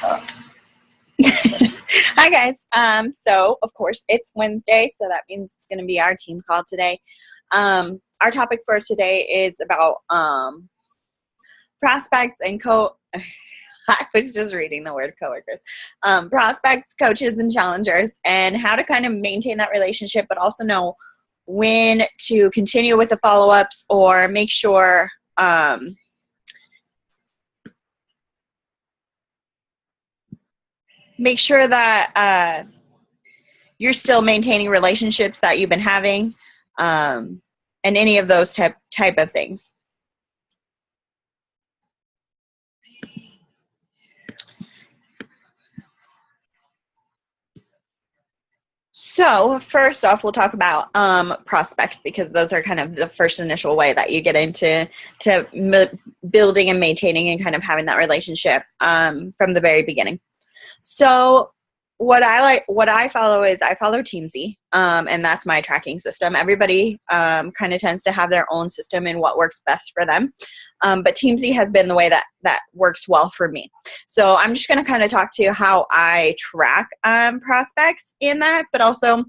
Hi guys. So of course it's Wednesday, so that means it's going to be our team call today. Our topic for today is about prospects and I was just reading the word coworkers. Prospects, coaches, and challengers, and how to kind of maintain that relationship, but also know when to continue with the follow-ups or make sure that you're still maintaining relationships that you've been having, and any of those type of things. So first off, we'll talk about prospects, because those are kind of the first initial way that you get into building and maintaining and kind of having that relationship from the very beginning. So what I follow is I follow Teamsy, and that's my tracking system. Everybody kind of tends to have their own system and what works best for them. But Teamsy has been the way that works well for me. So I'm just going to kind of talk to you how I track prospects in that, but also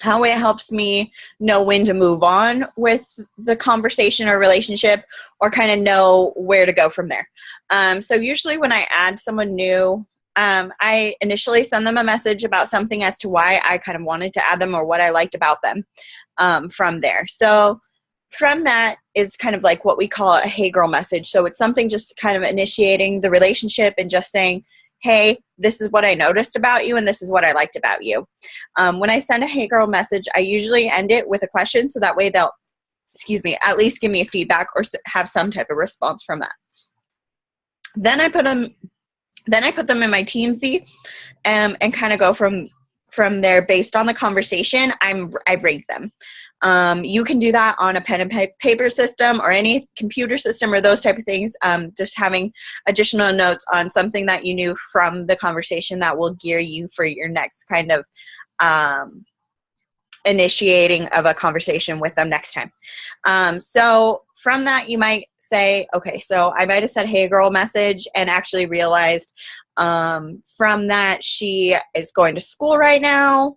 how it helps me know when to move on with the conversation or relationship, or kind of know where to go from there. So usually when I add someone new, I initially send them a message about something as to why I kind of wanted to add them or what I liked about them from there. So from that is kind of like what we call a hey girl message. So it's something just kind of initiating the relationship and just saying, hey, this is what I noticed about you and this is what I liked about you. When I send a hey girl message, I usually end it with a question, so that way they'll, at least give me a feedback or have some type of response from that. Then I put them in my Teamsy, and kind of go from there based on the conversation. I rate them. You can do that on a pen and paper system or any computer system or those type of things. Just having additional notes on something that you knew from the conversation that will gear you for your next kind of initiating of a conversation with them next time. So from that, you might say, okay, so I might have said, hey girl message, and actually realized from that she is going to school right now.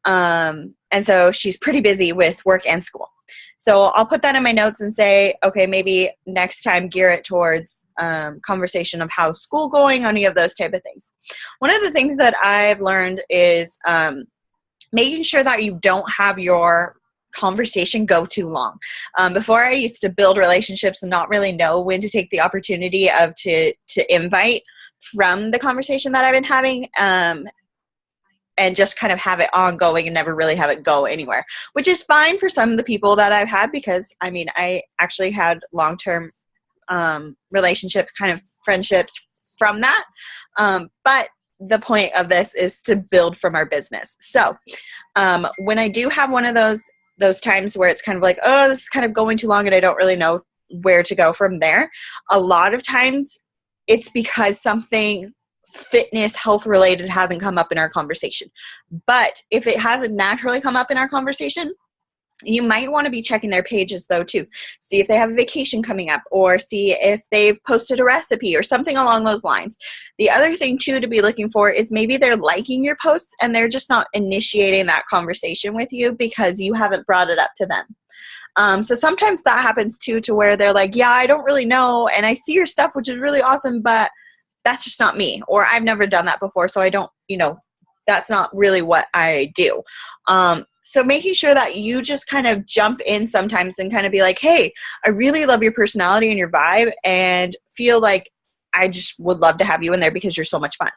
And so she's pretty busy with work and school. So I'll put that in my notes and say, okay, maybe next time gear it towards conversation of how's school going, any of those type of things. One of the things that I've learned is making sure that you don't have your conversation go too long. Before, I used to build relationships and not really know when to take the opportunity of to invite from the conversation that I've been having, and just kind of have it ongoing and never really have it go anywhere, which is fine for some of the people that I've had, because I actually had long-term relationships, kind of friendships from that. But the point of this is to build from our business. So when I do have one of those times where it's kind of like, oh, this is kind of going too long and I don't really know where to go from there, a lot of times it's because something fitness, health related hasn't come up in our conversation. But if it hasn't naturally come up in our conversation, you might want to be checking their pages though too. See if they have a vacation coming up, or see if they've posted a recipe or something along those lines. The other thing too to be looking for is maybe they're liking your posts and they're just not initiating that conversation with you because you haven't brought it up to them. So sometimes that happens too, to where they're like, yeah, I don't really know, and I see your stuff, which is really awesome, but that's just not me, or I've never done that before, so I don't, that's not really what I do. So making sure that you just kind of jump in sometimes and kind of be like, hey, I really love your personality and your vibe, and feel like I just would love to have you in there because you're so much fun.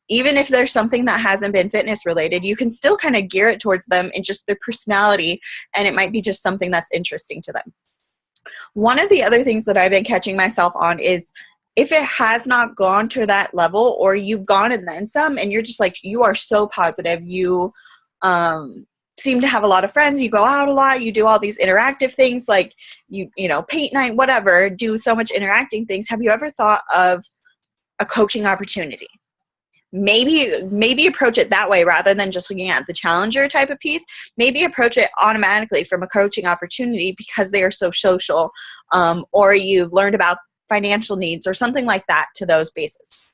Even if there's something that hasn't been fitness related, you can still kind of gear it towards them and just their personality, and it might be just something that's interesting to them. One of the other things that I've been catching myself on is, if it has not gone to that level, or you've gone and then some, and you're just like, you are so positive, you seem to have a lot of friends, you go out a lot, you do all these interactive things, like you paint night, whatever, do so much interacting things. Have you ever thought of a coaching opportunity? Maybe approach it that way rather than just looking at the challenger type of piece. Maybe approach it automatically from a coaching opportunity because they are so social, or you've learned about financial needs or something like that to those bases.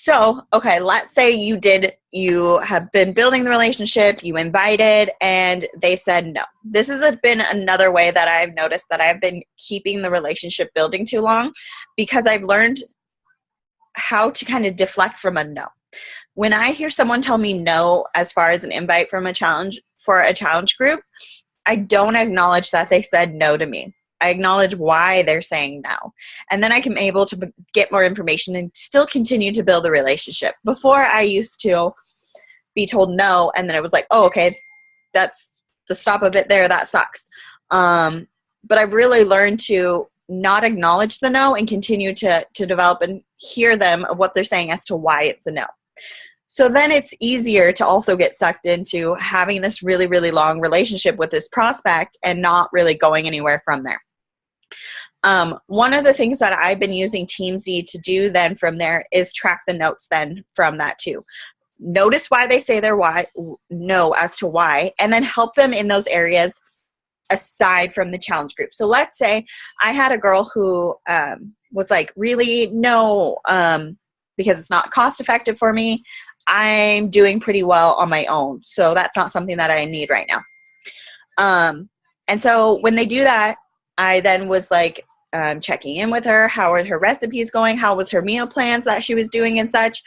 So, okay, let's say you have been building the relationship, you invited, and they said no. This has been another way that I've noticed that I've been keeping the relationship building too long, because I've learned how to kind of deflect from a no. When I hear someone tell me no as far as an invite from a challenge for a challenge group, I don't acknowledge that they said no to me. I acknowledge why they're saying no. And then I can be able to get more information and still continue to build a relationship. Before, I used to be told no, and then it was like, oh, okay, that's the stop of it there. That sucks. But I've really learned to not acknowledge the no and continue to develop and hear them of what they're saying as to why it's a no. So then it's easier to also get sucked into having this really, really long relationship with this prospect and not really going anywhere from there. One of the things that I've been using TeamZ to do then from there is track the notes then from that too. Notice why they say their why, no as to why, and then help them in those areas aside from the challenge group. So let's say I had a girl who was like, really, no, because it's not cost effective for me. I'm doing pretty well on my own. So that's not something that I need right now. And so when they do that, I then was like checking in with her. How are her recipes going? How was her meal plans that she was doing and such?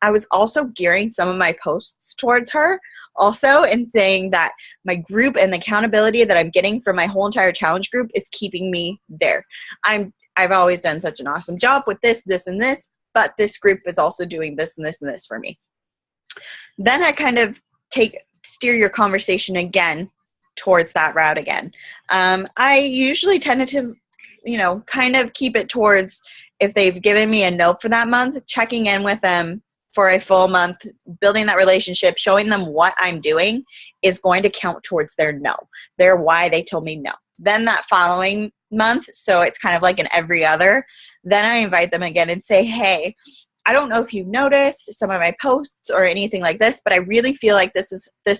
I was also gearing some of my posts towards her also, and saying that my group and the accountability that I'm getting from my whole entire challenge group is keeping me there. I've always done such an awesome job with this, this, and this, but this group is also doing this and this and this for me. Then I kind of steer your conversation again towards that route again. I usually tend to, kind of keep it towards, if they've given me a no for that month, checking in with them for a full month, building that relationship, showing them what I'm doing is going to count towards their no, their why they told me no. Then that following month, so it's kind of like an every other, then I invite them again and say, hey, I don't know if you've noticed some of my posts or anything like this, but I really feel like this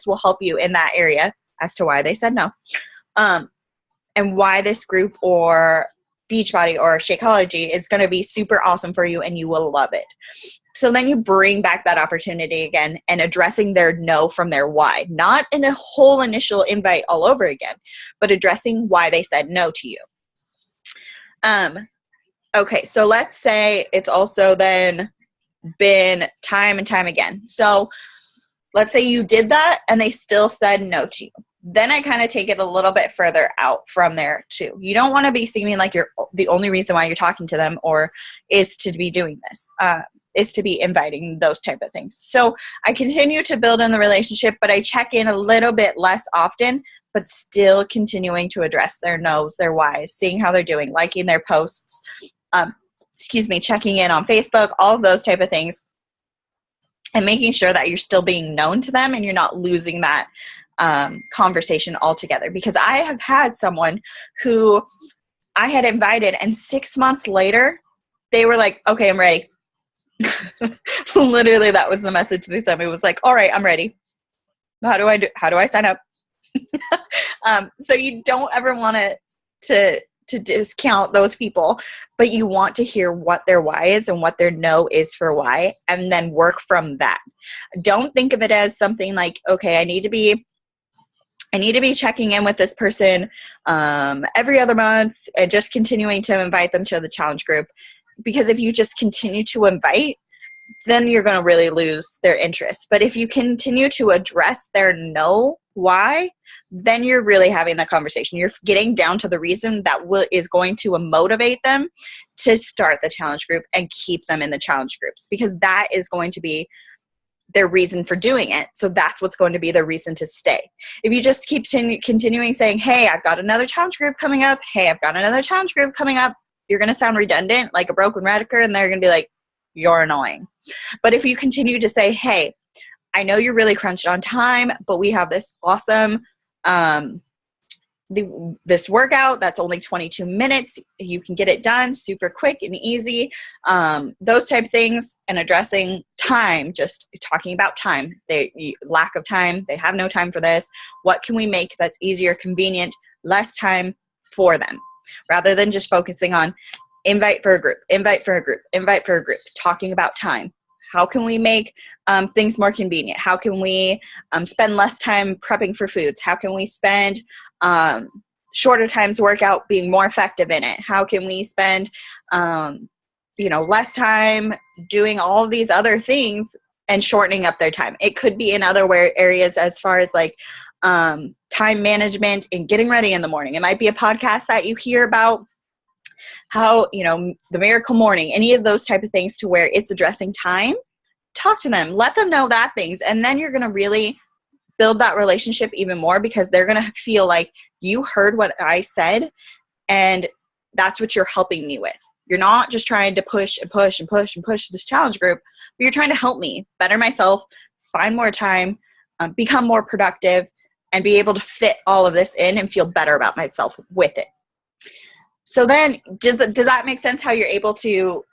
will help you in that area as to why they said no. And why this group or Beachbody or Shakeology is going to be super awesome for you and you will love it. So then you bring back that opportunity again and addressing their no from their why, not in a whole initial invite all over again, but addressing why they said no to you. Okay, so let's say it's also then been time and time again. So let's say you did that and they still said no to you. Then I kind of take it a little bit further out from there too. You don't want to be seeming like you're the only reason why you're talking to them or is to be doing this, is to be inviting those type of things. So I continue to build in the relationship, but I check in a little bit less often, but still continuing to address their no's, their whys, seeing how they're doing, liking their posts, checking in on Facebook, all of those type of things, and making sure that you're still being known to them and you're not losing that conversation altogether. Because I have had someone who I had invited and 6 months later, they were like, okay, I'm ready. Literally, that was the message they sent me. It was like, all right, I'm ready. How do I sign up? So you don't ever want to discount those people, but you want to hear what their why is and what their no is for why, and then work from that. Don't think of it as something like, okay, I need to be checking in with this person every other month and just continuing to invite them to the challenge group. Because if you just continue to invite, then you're going to really lose their interest. But if you continue to address their no why, then you're really having that conversation. You're getting down to the reason that is going to motivate them to start the challenge group and keep them in the challenge groups, because that is going to be their reason for doing it. So that's what's going to be their reason to stay. If you just keep continuing saying, hey, I've got another challenge group coming up. Hey, I've got another challenge group coming up. You're going to sound redundant like a broken record, and they're going to be like, you're annoying. But if you continue to say, hey, I know you're really crunched on time, but we have this awesome this workout that's only 22 minutes. You can get it done super quick and easy. Those type of things, and addressing time, just talking about time. Lack of time. They have no time for this. What can we make that's easier, convenient, less time for them, rather than just focusing on invite for a group, invite for a group, invite for a group, talking about time. How can we make things more convenient? How can we spend less time prepping for foods? How can we spend shorter times workout being more effective in it? How can we spend less time doing all of these other things and shortening up their time? It could be in other areas as far as like time management and getting ready in the morning. It might be a podcast that you hear about how, the miracle morning, any of those type of things to where it's addressing time. Talk to them, let them know that things, and then you're going to really build that relationship even more, because they're going to feel like you heard what I said and that's what you're helping me with. You're not just trying to push and push and push and push this challenge group, but you're trying to help me better myself, find more time, become more productive, and be able to fit all of this in and feel better about myself with it. So then does that make sense, how you're able to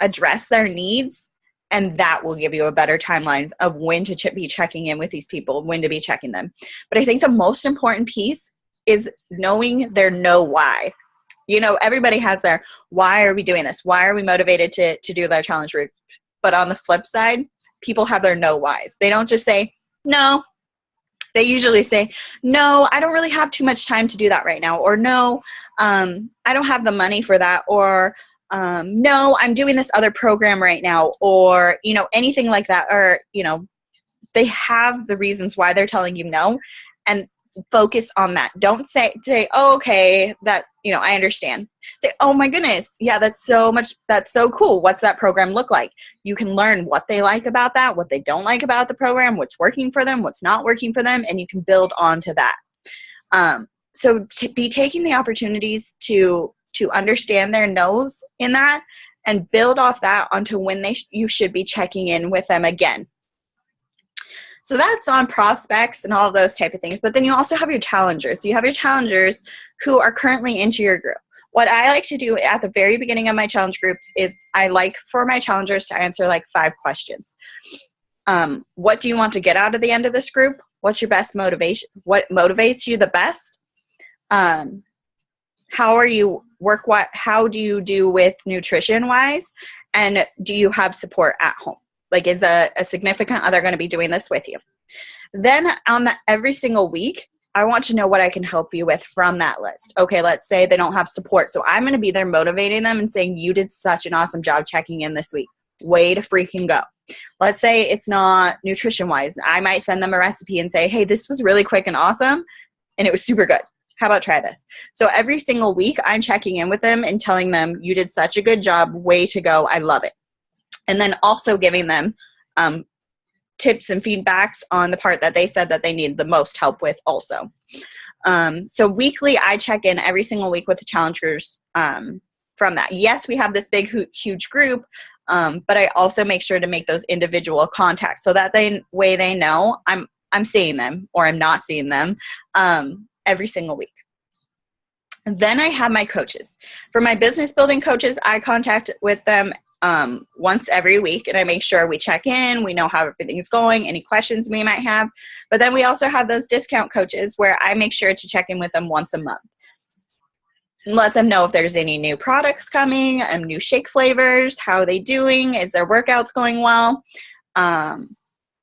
address their needs? And that will give you a better timeline of when to be checking in with these people, when to be checking them. But I think the most important piece is knowing their know why. Everybody has their, why are we doing this? Why are we motivated to do their challenge group? But on the flip side, people have their know whys. They don't just say, no. They usually say, no, I don't really have too much time to do that right now. Or no, I don't have the money for that. Or no, I'm doing this other program right now, or, anything like that. Or, they have the reasons why they're telling you no, and focus on that. Don't say, oh, okay, that, I understand. Say, oh my goodness. Yeah, that's so cool. What's that program look like? You can learn what they like about that, what they don't like about the program, what's working for them, what's not working for them, and you can build onto that. So to be taking the opportunities to understand their no's in that and build off that onto when you should be checking in with them again. So that's on prospects and all of those type of things. But then you also have your challengers. You have your challengers who are currently into your group. What I like to do at the very beginning of my challenge groups is I like for my challengers to answer like 5 questions. What do you want to get out of the end of this group? What's your best motivation? What motivates you the best? How do you do with nutrition wise? And do you have support at home? Like, is a significant other going to be doing this with you? Then on every single week, I want to know what I can help you with from that list. Okay, let's say they don't have support. So I'm going to be there motivating them and saying, you did such an awesome job checking in this week. Way to freaking go. Let's say it's not nutrition-wise. I might send them a recipe and say, hey, this was really quick and awesome, and it was super good. How about try this? So every single week, I'm checking in with them and telling them, you did such a good job. Way to go. I love it. And then also giving them tips and feedbacks on the part that they said that they need the most help with also. So weekly, I check in every single week with the challengers from that. Yes, we have this big, huge group, but I also make sure to make those individual contacts so that they know I'm seeing them or I'm not seeing them every single week. And then I have my coaches. For my business building coaches, I contact with them once every week, and I make sure we check in, we know how everything's going, any questions we might have. But then we also have those discount coaches where I make sure to check in with them once a month. And let them know if there's any new products coming, new shake flavors, how are they doing, is their workouts going well,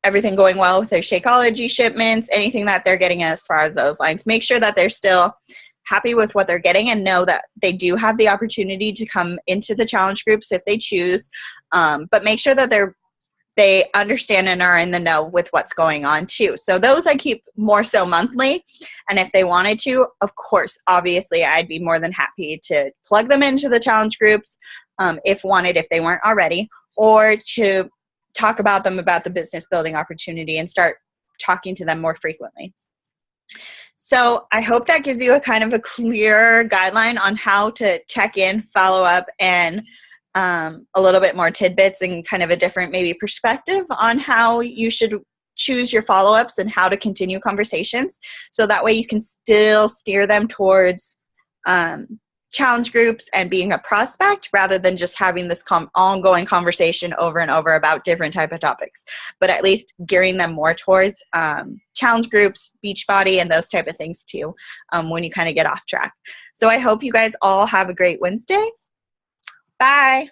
everything going well with their Shakeology shipments, anything that they're getting as far as those lines. Make sure that they're still happy with what they're getting and know that they do have the opportunity to come into the challenge groups if they choose, but make sure that they understand and are in the know with what's going on too. So those I keep more so monthly, and if they wanted to, of course, obviously I'd be more than happy to plug them into the challenge groups if they weren't already, or to talk about the business building opportunity and start talking to them more frequently. So I hope that gives you a kind of a clear guideline on how to check in, follow up, and a little bit more tidbits and kind of a different maybe perspective on how you should choose your follow-ups and how to continue conversations. So that way you can still steer them towards challenge groups and being a prospect rather than just having this ongoing conversation over and over about different type of topics, but at least gearing them more towards challenge groups, Beachbody, and those type of things too when you kind of get off track. So I hope you guys all have a great Wednesday. Bye.